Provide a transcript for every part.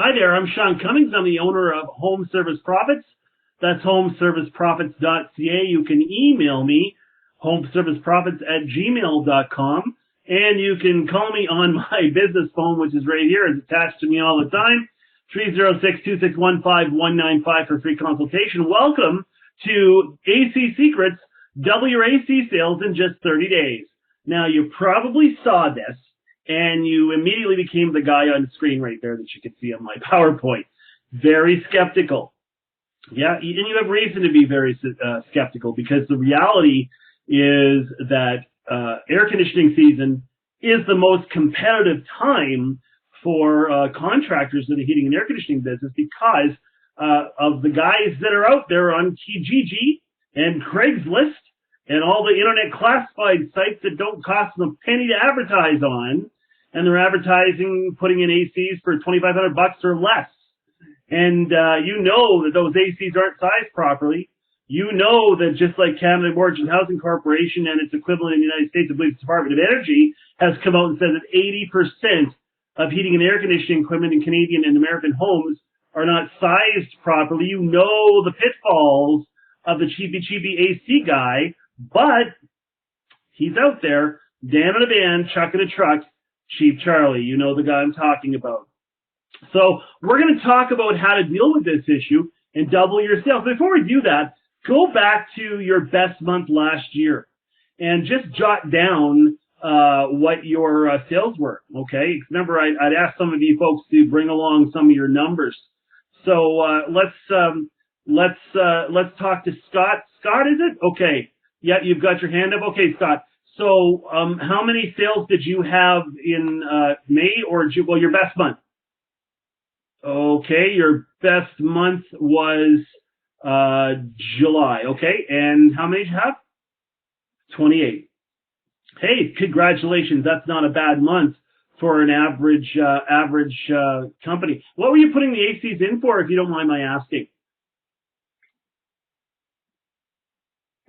Hi there, I'm Sean Cummings. I'm the owner of Home Service Profits. That's homeserviceprofits.ca. You can email me, homeserviceprofits@gmail.com, and you can call me on my business phone, which is right here. It's attached to me all the time, 306-261-5195 for free consultation. Welcome to AC Secrets. Double your AC sales in just 30 days. Now, you probably saw this, and you immediately became the guy on screen right there that you could see on my PowerPoint. Very skeptical. Yeah, and you have reason to be very skeptical, because the reality is that air conditioning season is the most competitive time for contractors in the heating and air conditioning business, because of the guys that are out there on Kijiji and Craigslist and all the internet classified sites that don't cost them a penny to advertise on, and they're advertising putting in ACs for $2,500 or less. And you know that those ACs aren't sized properly. You know that just like Canada Mortgage and Housing Corporation and its equivalent in the United States, I believe the Department of Energy, has come out and said that 80% of heating and air conditioning equipment in Canadian and American homes are not sized properly. You know the pitfalls of the cheapy AC guy, but he's out there, Dan in a van, Chuck in a truck, Cheap Charlie. You know the guy I'm talking about. So we're going to talk about how to deal with this issue and double your sales. Before we do that, go back to your best month last year and just jot down what your sales were. Okay, remember I'd asked some of you folks to bring along some of your numbers. So let's talk to Scott. Scott, is it? Okay. Yeah, you've got your hand up. Okay, Scott. So how many sales did you have in May or June? Well, your best month. Okay, your best month was July. Okay, and how many did you have? 28. Hey, congratulations. That's not a bad month for an average company. What were you putting the ACs in for, if you don't mind my asking?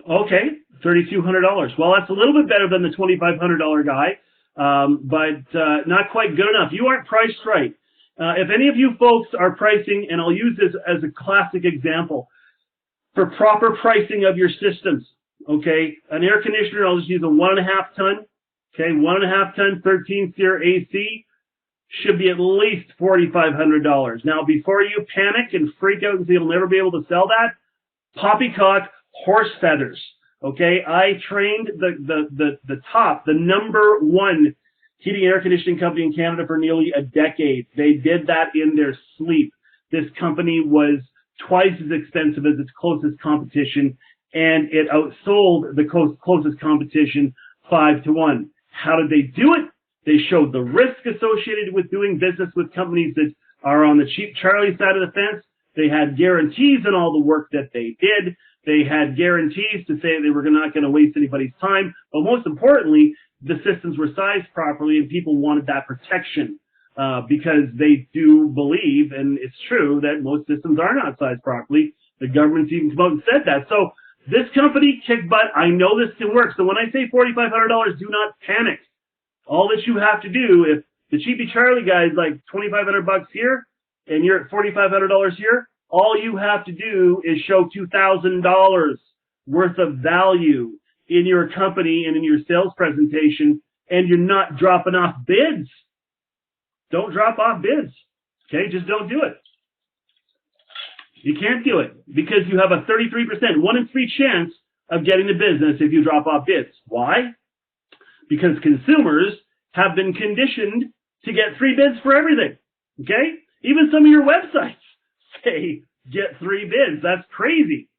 Okay, $3,200. Well, that's a little bit better than the $2,500 guy, but not quite good enough. You aren't priced right. If any of you folks are pricing, and I'll use this as a classic example, for proper pricing of your systems, okay, an air conditioner, I'll just use a 1.5 ton, okay, 1.5 ton, 13 SEER AC, should be at least $4,500. Now, before you panic and freak out and say you'll never be able to sell that, poppycock, horse feathers, okay? I trained the top, the number one heating and air conditioning company in Canada for nearly a decade. They did that in their sleep. This company was twice as expensive as its closest competition, and it outsold the closest competition 5-1. How did they do it? They showed the risk associated with doing business with companies that are on the cheap Charlie side of the fence. They had guarantees on all the work that they did. They had guarantees to say they were not going to waste anybody's time. But most importantly, the systems were sized properly, and people wanted that protection because they do believe, and it's true, that most systems are not sized properly. The government's even come out and said that. So this company kicked butt. I know this can work. So when I say $4,500, do not panic. All that you have to do, if the cheapy Charlie guy is like $2,500 here, and you're at $4,500 here, all you have to do is show $2,000 worth of value in your company and in your sales presentation, and you're not dropping off bids. Don't drop off bids. Okay, just don't do it. You can't do it because you have a 33%, 1 in 3 chance of getting the business if you drop off bids. Why? Because consumers have been conditioned to get 3 bids for everything. Okay? Even some of your websites say get 3 bids. That's crazy.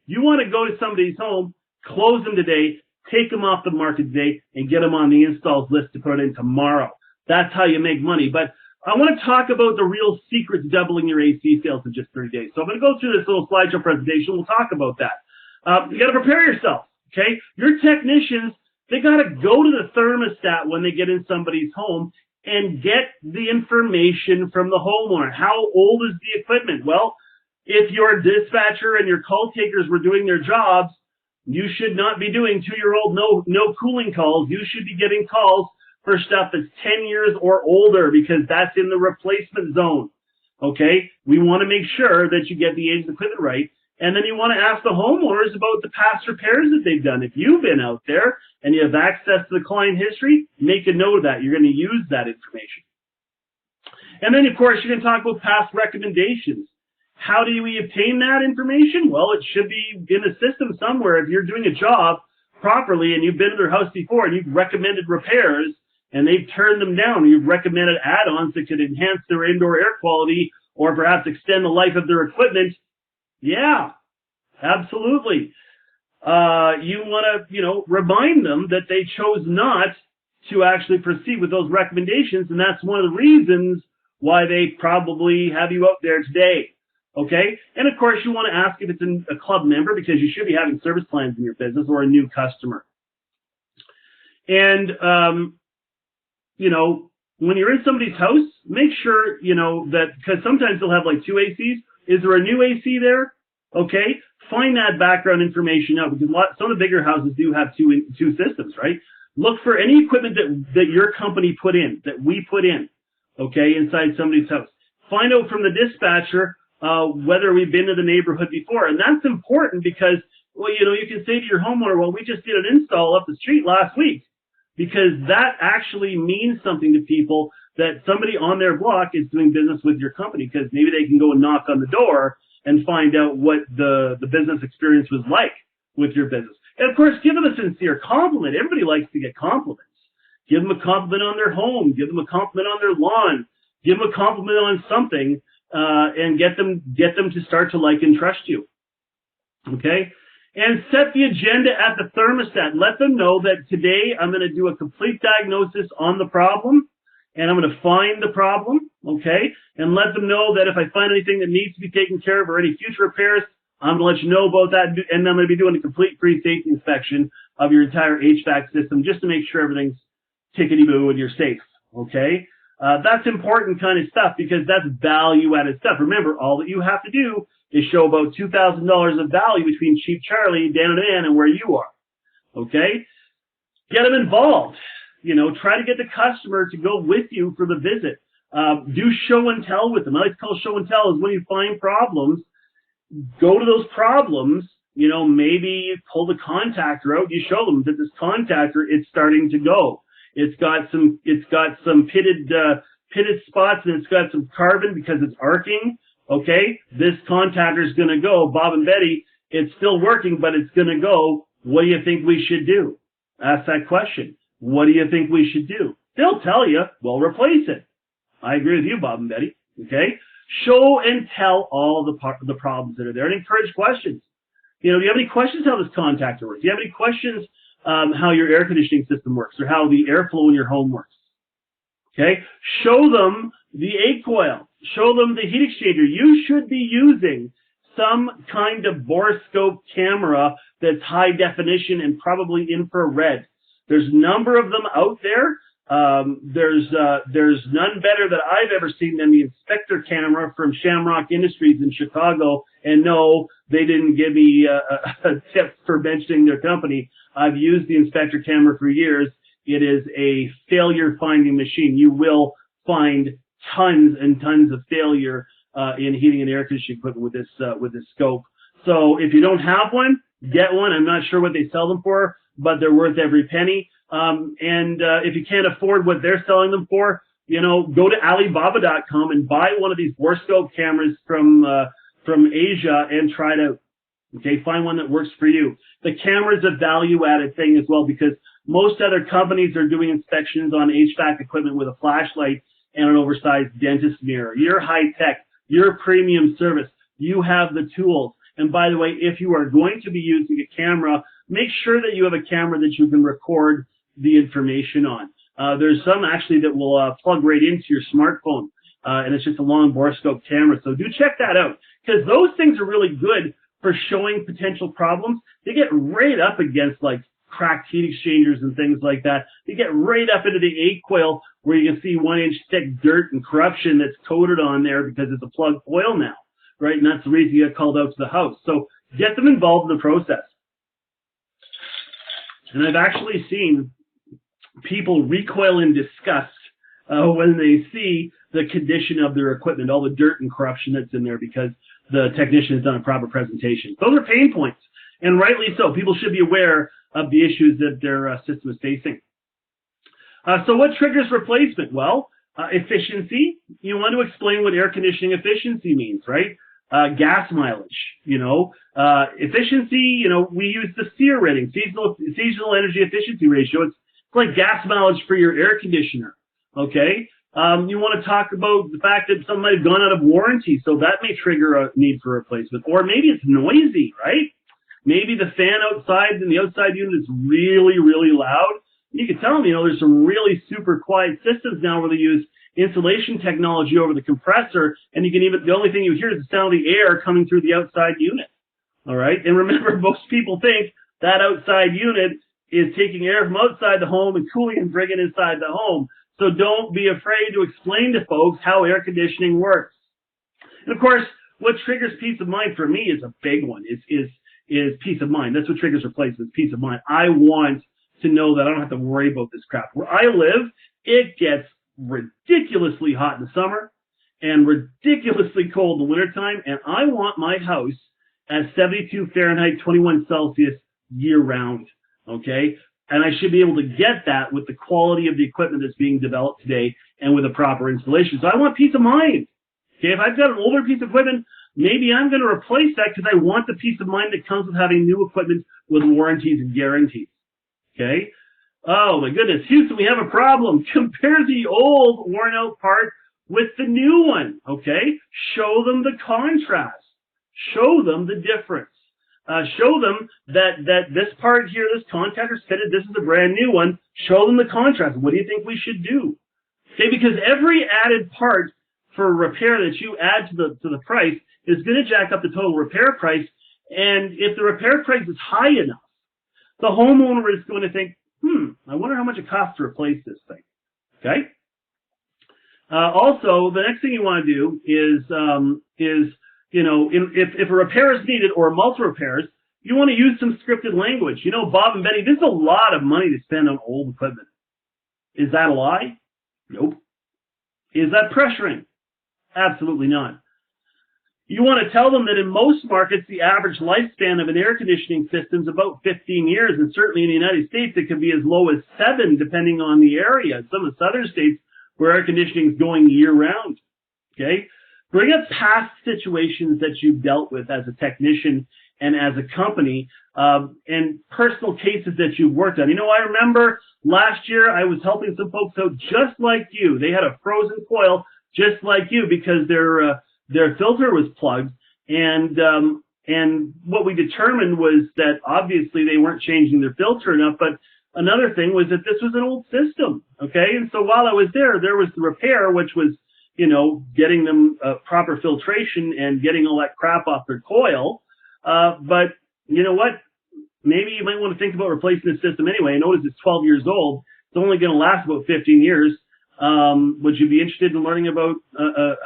You want to go to somebody's home, close them today, take them off the market today, and get them on the installs list to put in tomorrow. That's how you make money. But I want to talk about the real secret to doubling your AC sales in just 30 days. So I'm going to go through this little slideshow presentation. We'll talk about that. You got to prepare yourself, okay? Your technicians, they got to go to the thermostat when they get in somebody's home and get the information from the homeowner. How old is the equipment? Well, if your dispatcher and your call takers were doing their jobs, you should not be doing 2-year-old no cooling calls. You should be getting calls for stuff that's 10 years or older, because that's in the replacement zone. Okay, we want to make sure that you get the age of the equipment right. And then you want to ask the homeowners about the past repairs that they've done. If you've been out there and you have access to the client history, make a note of that. You're going to use that information. And then, of course, you're going to talk about past recommendations. How do we obtain that information? Well, it should be in a system somewhere. If you're doing a job properly and you've been to their house before and you've recommended repairs and they've turned them down, you've recommended add-ons that could enhance their indoor air quality or perhaps extend the life of their equipment, yeah, absolutely. You want to, remind them that they chose not to actually proceed with those recommendations, and that's one of the reasons why they probably have you out there today. Okay? And of course, you want to ask if it's a club member, because you should be having service plans in your business, or a new customer. And, when you're in somebody's house, make sure, that, because sometimes they'll have like two ACs. Is there a new AC there? Okay, find that background information out, because some of the bigger houses do have two systems, right? Look for any equipment that your company put in, that we put in, okay, inside somebody's house. Find out from the dispatcher whether we've been to the neighborhood before, and that's important because, you can say to your homeowner, well, we just did an install up the street last week, because that actually means something to people, that somebody on their block is doing business with your company, because maybe they can go and knock on the door and find out what the business experience was like with your business. And of course, give them a sincere compliment. Everybody likes to get compliments. Give them a compliment on their home. Give them a compliment on their lawn. Give them a compliment on something, and get them to start to like and trust you. Okay? And set the agenda at the thermostat. Let them know that today I'm going to do a complete diagnosis on the problem, and I'm going to find the problem, okay? And let them know that if I find anything that needs to be taken care of or any future repairs, I'm going to let you know about that. And I'm going to be doing a complete free safety inspection of your entire HVAC system just to make sure everything's tickety-boo and you're safe, okay? That's important kind of stuff, because that's value-added stuff. Remember, all that you have to do is show about $2,000 of value between Cheap Charlie, Dan and Ann, and where you are, okay? Get them involved. Try to get the customer to go with you for the visit. Do show and tell with them. I like to call show and tell is when you find problems, go to those problems. Maybe you pull the contactor out. You show them that this contactor, it's starting to go. It's got some pitted spots, and it's got some carbon because it's arcing. Okay, this contactor is going to go. Bob and Betty, it's still working, but it's going to go. What do you think we should do? Ask that question. What do you think we should do? They'll tell you, well, replace it. I agree with you, Bob and Betty. Okay? Show and tell all the problems that are there, and encourage questions. Do you have any questions how this contactor works? Do you have any questions how your air conditioning system works, or how the airflow in your home works? Okay? Show them the egg coil. Show them the heat exchanger. You should be using some kind of borescope camera that's high definition and probably infrared. There's a number of them out there. There's none better that I've ever seen than the inspector camera from Shamrock Industries in Chicago. And no, they didn't give me a tip for mentioning their company. I've used the inspector camera for years. It is a failure finding machine. You will find tons and tons of failure in heating and air conditioning equipment with this scope. So if you don't have one, get one. I'm not sure what they sell them for, but they're worth every penny. And if you can't afford what they're selling them for, go to Alibaba.com and buy one of these borescope cameras from Asia and try to find one that works for you. The camera's a value-added thing as well, because most other companies are doing inspections on HVAC equipment with a flashlight and an oversized dentist mirror. You're high-tech. You're premium service. You have the tools. And by the way, if you are going to be using a camera, make sure that you have a camera that you can record the information on. There's some actually that will plug right into your smartphone, and it's just a long borescope camera. So do check that out, because those things are really good for showing potential problems. They get right up against like cracked heat exchangers and things like that. They get right up into the egg coil where you can see 1-inch thick dirt and corruption that's coated on there because it's a plug foil now, right? And that's the reason you get called out to the house. So get them involved in the process. And I've actually seen people recoil in disgust when they see the condition of their equipment, all the dirt and corruption that's in there because the technician has done a proper presentation. Those are pain points, and rightly so. People should be aware of the issues that their system is facing. So what triggers replacement? Well, efficiency. You want to explain what air conditioning efficiency means, right? Gas mileage, efficiency, we use the SEER rating, seasonal energy efficiency ratio. It's like gas mileage for your air conditioner, okay? You want to talk about the fact that something might have gone out of warranty, so that may trigger a need for replacement. Or maybe it's noisy, right? Maybe the fan outside in the outside unit is really, really loud. You can tell them, there's some really super quiet systems now where they use insulation technology over the compressor, and the only thing you hear is the sound of the air coming through the outside unit. All right? And remember, most people think that outside unit is taking air from outside the home and cooling and bringing it inside the home. So don't be afraid to explain to folks how air conditioning works. And of course, what triggers peace of mind for me is a big one, is peace of mind. That's what triggers replacement, peace of mind. I want to know that I don't have to worry about this crap. Where I live, it gets ridiculously hot in the summer and ridiculously cold in the wintertime, and I want my house at 72 Fahrenheit, 21 Celsius year-round, okay? And I should be able to get that with the quality of the equipment that's being developed today and with a proper installation. So I want peace of mind, okay? If I've got an older piece of equipment, maybe I'm going to replace that because I want the peace of mind that comes with having new equipment with warranties and guarantees, okay? Oh my goodness, Houston, we have a problem. Compare the old worn out part with the new one, okay? Show them the contrast. Show them the difference. Show them that this part here, this contactor's fitted, this is a brand new one. Show them the contrast. What do you think we should do? Okay, because every added part for repair that you add to the price is going to jack up the total repair price. And if the repair price is high enough, the homeowner is going to think, I wonder how much it costs to replace this thing, okay? Also, the next thing you want to do is if a repair is needed or multiple repairs, you want to use some scripted language. Bob and Betty, this is a lot of money to spend on old equipment. Is that a lie? Nope. Is that pressuring? Absolutely not. You want to tell them that in most markets, the average lifespan of an air conditioning system is about 15 years, and certainly in the United States, it can be as low as 7, depending on the area. Some of the southern states where air conditioning is going year-round, okay? Bring up past situations that you've dealt with as a technician and as a company, and personal cases that you've worked on. I remember last year I was helping some folks out just like you. They had a frozen coil just like you because their filter was plugged, and what we determined was that obviously they weren't changing their filter enough, but another thing was that this was an old system, okay? And so while I was there was the repair, which was, getting them proper filtration and getting all that crap off their coil. But you know what? Maybe you might want to think about replacing the system anyway. Notice it's 12 years old. It's only going to last about 15 years. Would you be interested in learning about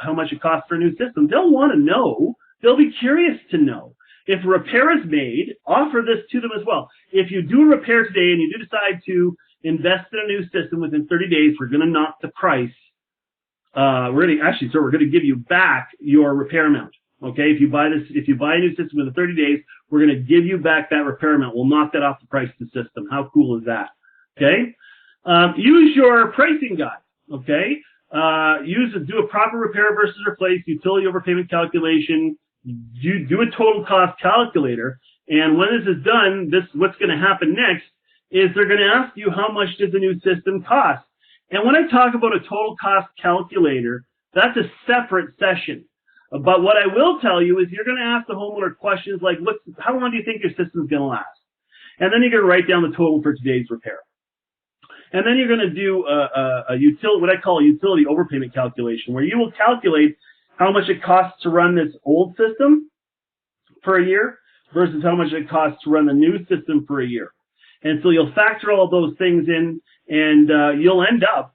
how much it costs for a new system? They'll want to know. They'll be curious to know. If a repair is made, offer this to them as well. If you do a repair today and you do decide to invest in a new system within 30 days, we're going to knock the price. We're going to give you back your repair amount. Okay, if you buy a new system within 30 days, we're going to give you back that repair amount. We'll knock that off the price of the system. How cool is that? Okay, use your pricing guide. Okay, do a proper repair versus replace, utility overpayment calculation. You do a total cost calculator, and when this is done, what's going to happen next is they're going to ask you how much does the new system cost. And when I talk about a total cost calculator, that's a separate session. But what I will tell you is you're going to ask the homeowner questions like, how long do you think your system's going to last? And then you're going to write down the total for today's repair. And then you're going to do what I call a utility overpayment calculation, where you will calculate how much it costs to run this old system for a year versus how much it costs to run the new system for a year. And so you'll factor all those things in, and you'll end up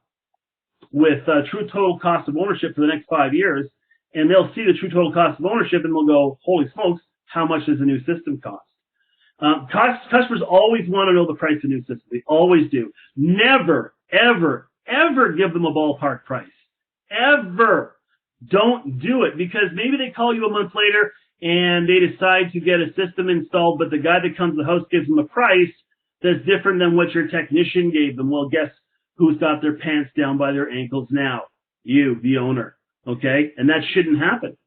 with true total cost of ownership for the next 5 years. And they'll see the true total cost of ownership, and they'll go, holy smokes, how much does a new system cost? Customers always want to know the price of a new system. They always do. Never, ever, ever give them a ballpark price. ever. Don't do it, because maybe they call you a month later and they decide to get a system installed, but the guy that comes to the house gives them a price that's different than what your technician gave them. Well, guess who's got their pants down by their ankles now? You, the owner. Okay? And that shouldn't happen.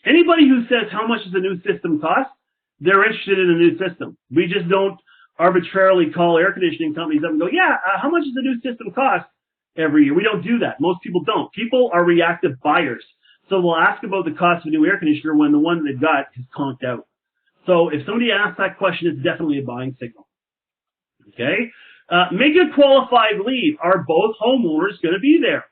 Anybody who says how much does a new system cost, they're interested in a new system. We just don't arbitrarily call air conditioning companies up and go, yeah, how much does a new system cost every year? We don't do that. Most people don't. People are reactive buyers. So they'll ask about the cost of a new air conditioner when the one they've got is conked out. So if somebody asks that question, it's definitely a buying signal. Okay? Make a qualified lead. Are both homeowners going to be there?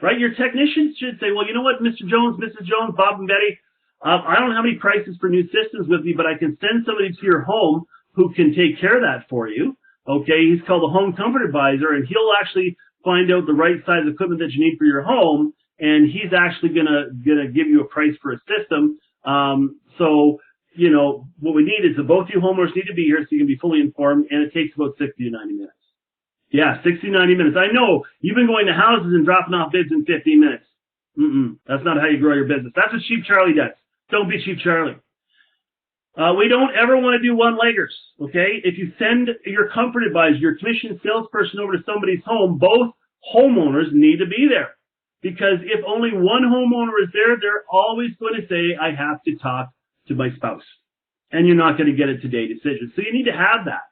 Right? Your technicians should say, well, you know what, Mr. Jones, Mrs. Jones, Bob and Betty, I don't have any prices for new systems with me, but I can send somebody to your home who can take care of that for you. Okay? He's called a home comfort advisor, and he'll actually find out the right size equipment that you need for your home, and he's actually gonna give you a price for a system. So, you know, what we need is that both you homeowners need to be here so you can be fully informed, and it takes about 60 to 90 minutes. Yeah, 60 to 90 minutes. I know you've been going to houses and dropping off bids in 15 minutes. That's not how you grow your business. That's what Cheap Charlie does. Don't be Cheap Charlie. We don't ever want to do one-leggers, okay? If you send your comfort advisor, your commissioned salesperson over to somebody's home, both homeowners need to be there. Because if only one homeowner is there, they're always going to say, I have to talk to my spouse. And you're not going to get a today decision. So you need to have that,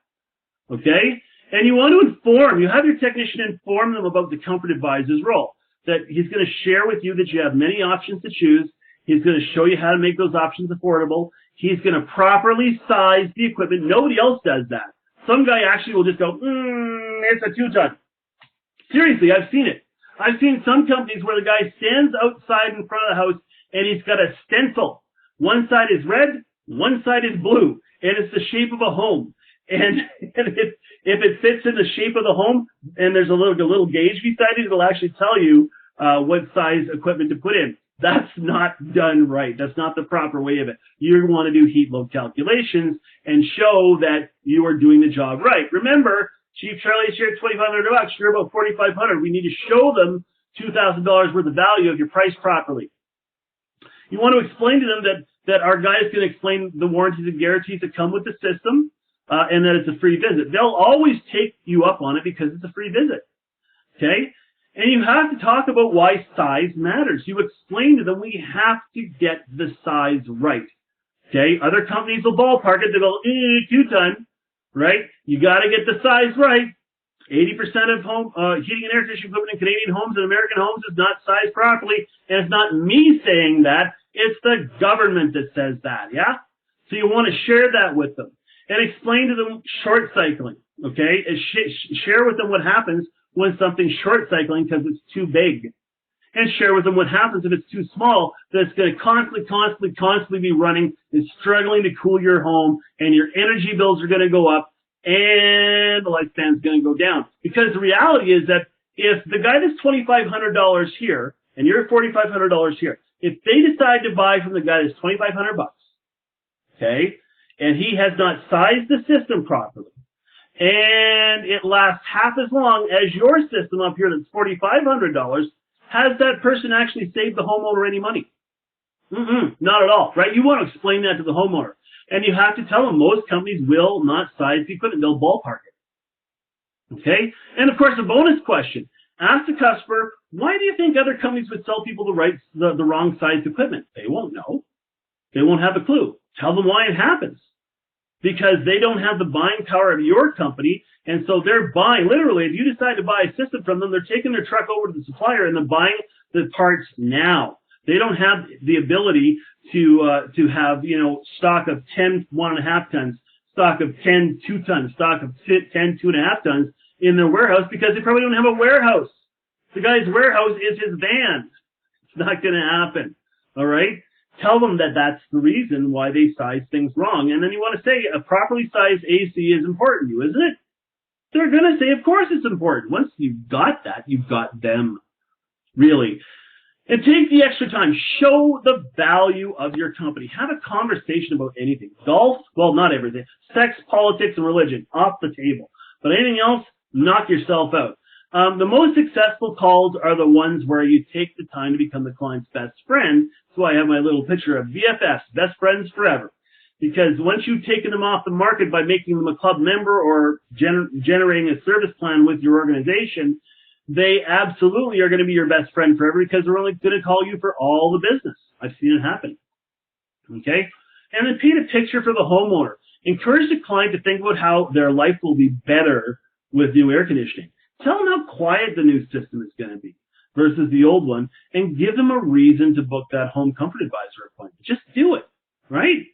okay? And you want to inform, you have your technician inform them about the comfort advisor's role. That he's going to share with you that you have many options to choose. He's going to show you how to make those options affordable. He's going to properly size the equipment. Nobody else does that. Some guy actually will just go, it's a 2-ton. Seriously, I've seen it. I've seen some companies where the guy stands outside in front of the house and he's got a stencil. One side is red, one side is blue, and it's the shape of a home. And if it fits in the shape of the home and there's a little gauge beside it, it'll actually tell you what size equipment to put in. That's not done right. That's not the proper way of it. You want to do heat load calculations and show that you are doing the job right. Remember, Chief Charlie shared $2,500. You're about $4,500. We need to show them $2,000 worth of value if you're priced properly. You want to explain to them that our guy is going to explain the warranties and guarantees that come with the system, and that it's a free visit. They'll always take you up on it because it's a free visit. Okay? And you have to talk about why size matters. You explain to them we have to get the size right. Okay? Other companies will ballpark it. They'll go, 2-ton. Right? You got to get the size right. 80% of home heating and air conditioning equipment in Canadian homes and American homes is not sized properly. And it's not me saying that. It's the government that says that. Yeah? So you want to share that with them. And explain to them short cycling. Okay? And share with them what happens when something's short cycling because it's too big. And share with them what happens if it's too small, that it's going to constantly be running and struggling to cool your home, and your energy bills are going to go up, and the lifespan's going to go down. Because the reality is that if the guy that's $2,500 here, and you're $4,500 here, if they decide to buy from the guy that's $2,500, okay, and he has not sized the system properly, and it lasts half as long as your system up here that's $4,500, has that person actually saved the homeowner any money? Not at all, right? You want to explain that to the homeowner. And you have to tell them most companies will not size the equipment. They'll ballpark it. Okay? And, of course, a bonus question. Ask the customer, why do you think other companies would sell people the wrong sized equipment? They won't know. They won't have a clue. Tell them why it happens. Because they don't have the buying power of your company, and so they're buying, literally, if you decide to buy a system from them, they're taking their truck over to the supplier and they're buying the parts now. They don't have the ability to have, stock of 10 1.5 tons, stock of 10 2 tons, stock of 10 2.5 tons in their warehouse because they probably don't have a warehouse. The guy's warehouse is his van. It's not going to happen. All right? Tell them that that's the reason why they size things wrong. And then you want to say a properly sized AC is important to you, isn't it? They're going to say, of course it's important. Once you've got that, you've got them. Really. And take the extra time. Show the value of your company. Have a conversation about anything. Golf, well, not everything. Sex, politics, and religion, off the table. But anything else, knock yourself out. The most successful calls are the ones where you take the time to become the client's best friend. That's why I have my little picture of BFFs, best friends forever. Because once you've taken them off the market by making them a club member or generating a service plan with your organization, they absolutely are going to be your best friend forever because they're only going to call you for all the business. I've seen it happen. Okay? And then paint a picture for the homeowner. Encourage the client to think about how their life will be better with new air conditioning. Tell them how quiet the new system is going to be versus the old one, and give them a reason to book that home comfort advisor appointment. Just do it, right?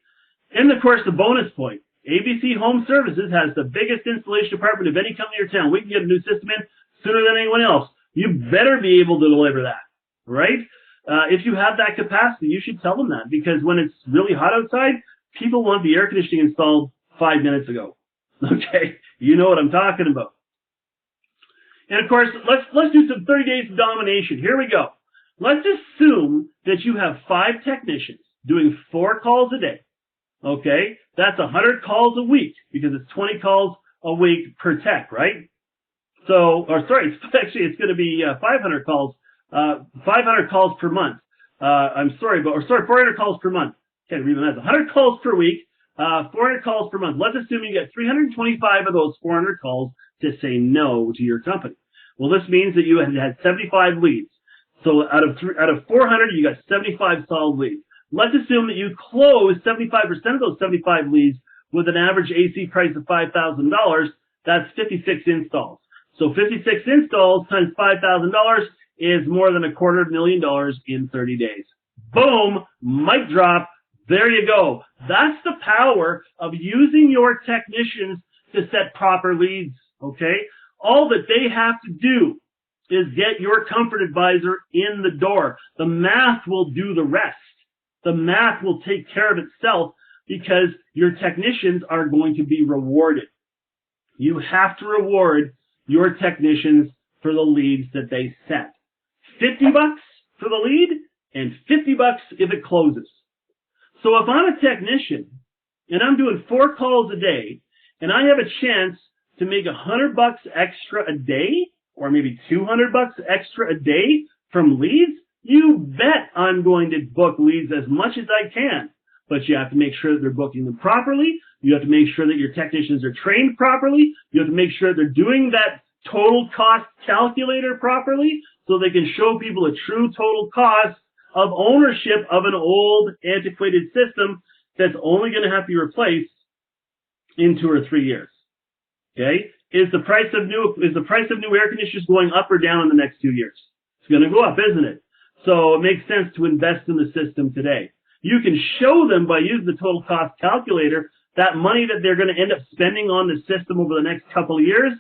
And of course, the bonus point. ABC Home Services has the biggest installation department of any company or town. We can get a new system in sooner than anyone else. You better be able to deliver that, right? If you have that capacity, you should tell them that, because when it's really hot outside, people want the air conditioning installed 5 minutes ago. Okay, you know what I'm talking about. And of course, let's do some 30 days of domination. Here we go. Let's assume that you have 5 technicians doing 4 calls a day. Okay, that's 100 calls a week because it's 20 calls a week per tech, right? So, it's going to be 500 calls, 500 calls per month. 400 calls per month. Can't read the math. 100 calls per week, 400 calls per month. Let's assume you get 325 of those 400 calls to say no to your company. Well, this means that you had 75 leads. So out of 400, you got 75 solid leads. Let's assume that you close 75% of those 75 leads with an average AC price of $5,000. That's 56 installs. So 56 installs times $5,000 is more than $250,000 in 30 days. Boom, mic drop. There you go. That's the power of using your technicians to set proper leads, okay? All that they have to do is get your comfort advisor in the door. The math will do the rest. The math will take care of itself because your technicians are going to be rewarded. You have to reward your technicians for the leads that they set. $50 for the lead and $50 if it closes. So if I'm a technician and I'm doing 4 calls a day and I have a chance to make $100 extra a day or maybe $200 extra a day from leads, you bet I'm going to book leads as much as I can. But you have to make sure that they're booking them properly. You have to make sure that your technicians are trained properly. You have to make sure they're doing that total cost calculator properly so they can show people a true total cost of ownership of an old antiquated system that's only going to have to be replaced in 2 or 3 years. Okay? Is the price of new air conditioners going up or down in the next 2 years? It's going to go up, isn't it? So it makes sense to invest in the system today. You can show them by using the total cost calculator that money that they're going to end up spending on the system over the next couple of years,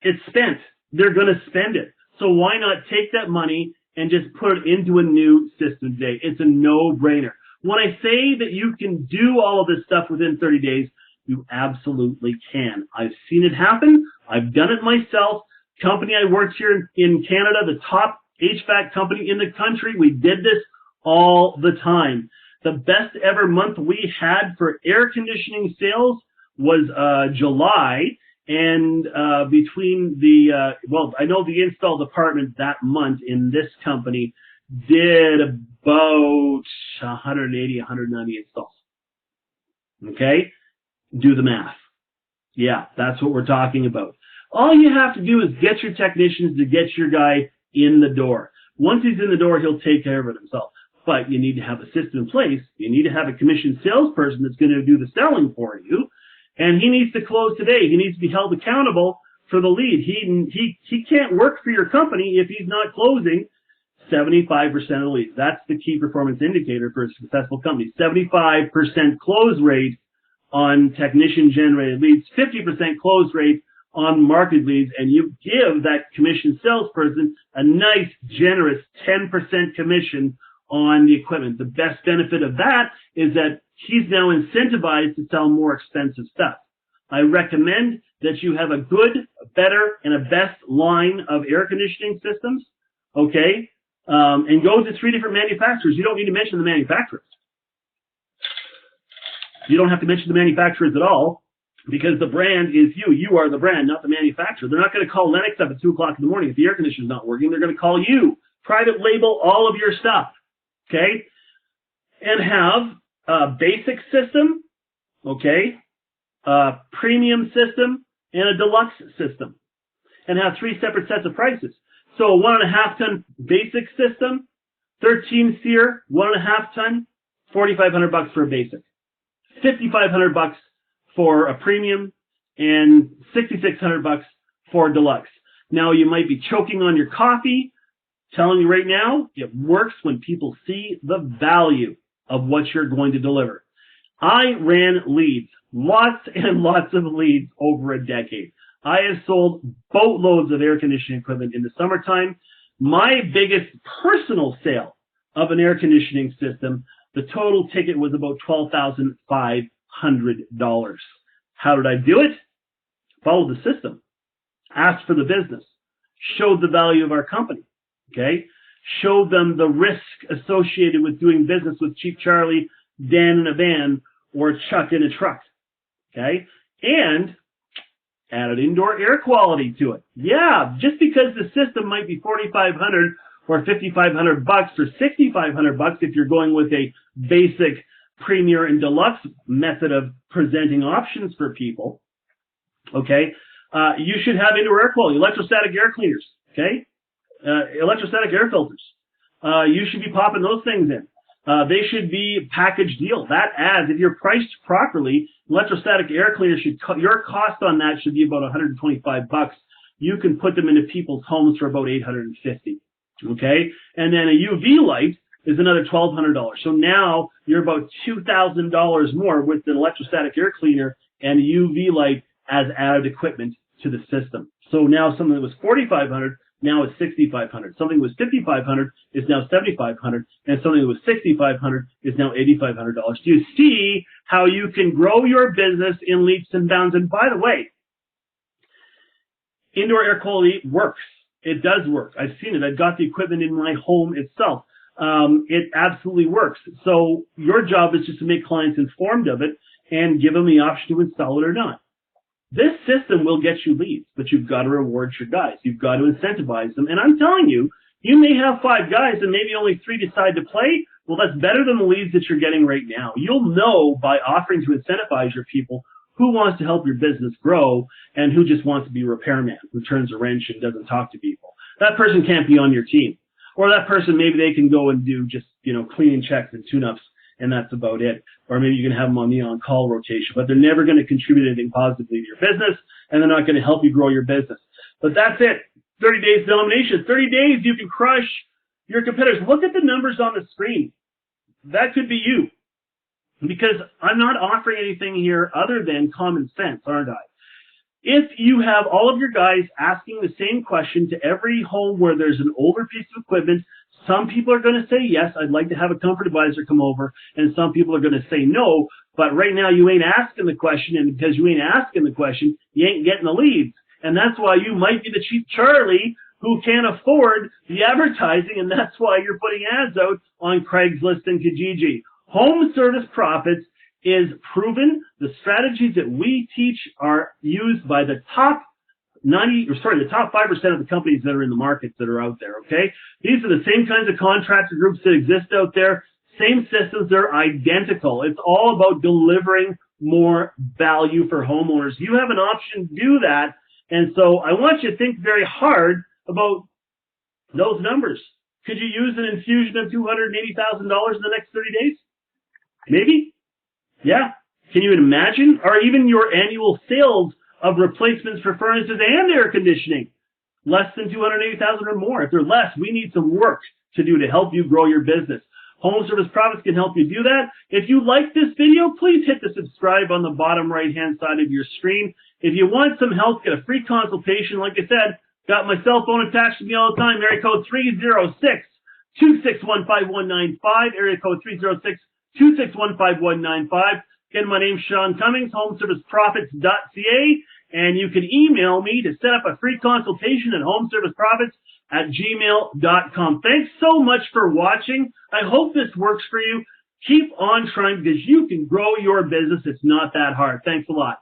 it's spent. They're going to spend it. So why not take that money and just put it into a new system today? It's a no-brainer. When I say that you can do all of this stuff within 30 days, you absolutely can. I've seen it happen. I've done it myself. Company I worked here in Canada, the top HVAC company in the country, we did this all the time. The best ever month we had for air conditioning sales was July, and between the, I know the install department that month in this company did about 180, 190 installs. Okay? Do the math. Yeah, that's what we're talking about. All you have to do is get your technicians to get your guy in the door. Once he's in the door, he'll take care of it himself. But you need to have a system in place. You need to have a commissioned salesperson that's going to do the selling for you. And he needs to close today. He needs to be held accountable for the lead. He can't work for your company if he's not closing 75% of the leads. That's the key performance indicator for a successful company. 75% close rate on technician-generated leads, 50% close rate on market leads, and you give that commissioned salesperson a nice, generous 10% commission on the equipment. The best benefit of that is that he's now incentivized to sell more expensive stuff. I recommend that you have a good, a better, and a best line of air conditioning systems, okay, and go to 3 different manufacturers. You don't need to mention the manufacturers. You don't have to mention the manufacturers at all. because the brand is you. You are the brand, not the manufacturer. They're not going to call Lennox up at 2 o'clock in the morning if the air conditioner's not working. They're going to call you. Private label all of your stuff, okay? And have a basic system, okay, a premium system, and a deluxe system. And have 3 separate sets of prices. So a 1.5 ton basic system, 13 SEER, 1.5 ton, $4,500 for a basic, $5,500 for a premium, and $6,600 for a deluxe. Now you might be choking on your coffee. Telling you right now, it works when people see the value of what you're going to deliver. I ran leads, lots and lots of leads over a decade. I have sold boatloads of air conditioning equipment in the summertime. My biggest personal sale of an air conditioning system, the total ticket was about $12,500. How did I do it? Followed the system, asked for the business, showed the value of our company, okay? Showed them the risk associated with doing business with Cheap Charlie, Dan in a van, or Chuck in a truck, okay? And added indoor air quality to it. Yeah, just because the system might be $4,500 or $5,500 or $6,500 if you're going with a basic, premier, and deluxe method of presenting options for people, okay? You should have indoor air quality, electrostatic air cleaners, okay? Electrostatic air filters. You should be popping those things in. They should be package deal. That adds, if you're priced properly, electrostatic air cleaner should, your cost on that should be about $125. You can put them into people's homes for about $850. Okay? And then a UV light is another $1,200. So now you're about $2,000 more with an electrostatic air cleaner and a UV light as added equipment to the system. So now something that was $4,500 now it's $6,500. Something that was $5,500 is now $7,500, and something that was $6,500 is now $8,500. Do you see how you can grow your business in leaps and bounds? And by the way, indoor air quality works. It does work. I've seen it. I've got the equipment in my home itself. It absolutely works. So your job is just to make clients informed of it and give them the option to install it or not. This system will get you leads, but you've got to reward your guys. You've got to incentivize them. And I'm telling you, you may have 5 guys and maybe only 3 decide to play. Well, that's better than the leads that you're getting right now. You'll know by offering to incentivize your people who wants to help your business grow and who just wants to be a repairman, who turns a wrench and doesn't talk to people. That person can't be on your team. Or that person, maybe they can go and do just, cleaning checks and tune-ups, and that's about it. Or maybe you can have them on the on-call rotation, but they're never going to contribute anything positively to your business, and they're not going to help you grow your business. But that's it. 30 days domination. 30 days you can crush your competitors. Look at the numbers on the screen. That could be you. Because I'm not offering anything here other than common sense, aren't I? If you have all of your guys asking the same question to every home where there's an older piece of equipment, some people are going to say, yes, I'd like to have a comfort advisor come over, and some people are going to say no, but right now you ain't asking the question, and because you ain't asking the question, you ain't getting the leads. And that's why you might be the Cheap Charlie who can't afford the advertising, and that's why you're putting ads out on Craigslist and Kijiji. Home Service Profits is proven. The strategies that we teach are used by the top 5% of the companies that are in the markets that are out there, okay? These are the same kinds of contractor groups that exist out there. Same systems, they're identical. It's all about delivering more value for homeowners. You have an option to do that, and so I want you to think very hard about those numbers. Could you use an infusion of $280,000 in the next 30 days? Maybe. Yeah. Can you imagine? Or even your annual sales of replacements for furnaces and air conditioning. Less than $280,000 or more. If they're less, we need some work to do to help you grow your business. Home Service Profits can help you do that. If you like this video, please hit the subscribe on the bottom right-hand side of your screen. If you want some help, get a free consultation. Like I said, got my cell phone attached to me all the time. Area code 306-261-5195. Area code 306-261-5195. Again, my name's Sean Cummings, homeserviceprofits.ca, and you can email me to set up a free consultation at homeserviceprofits@gmail.com. Thanks so much for watching. I hope this works for you. Keep on trying because you can grow your business. It's not that hard. Thanks a lot.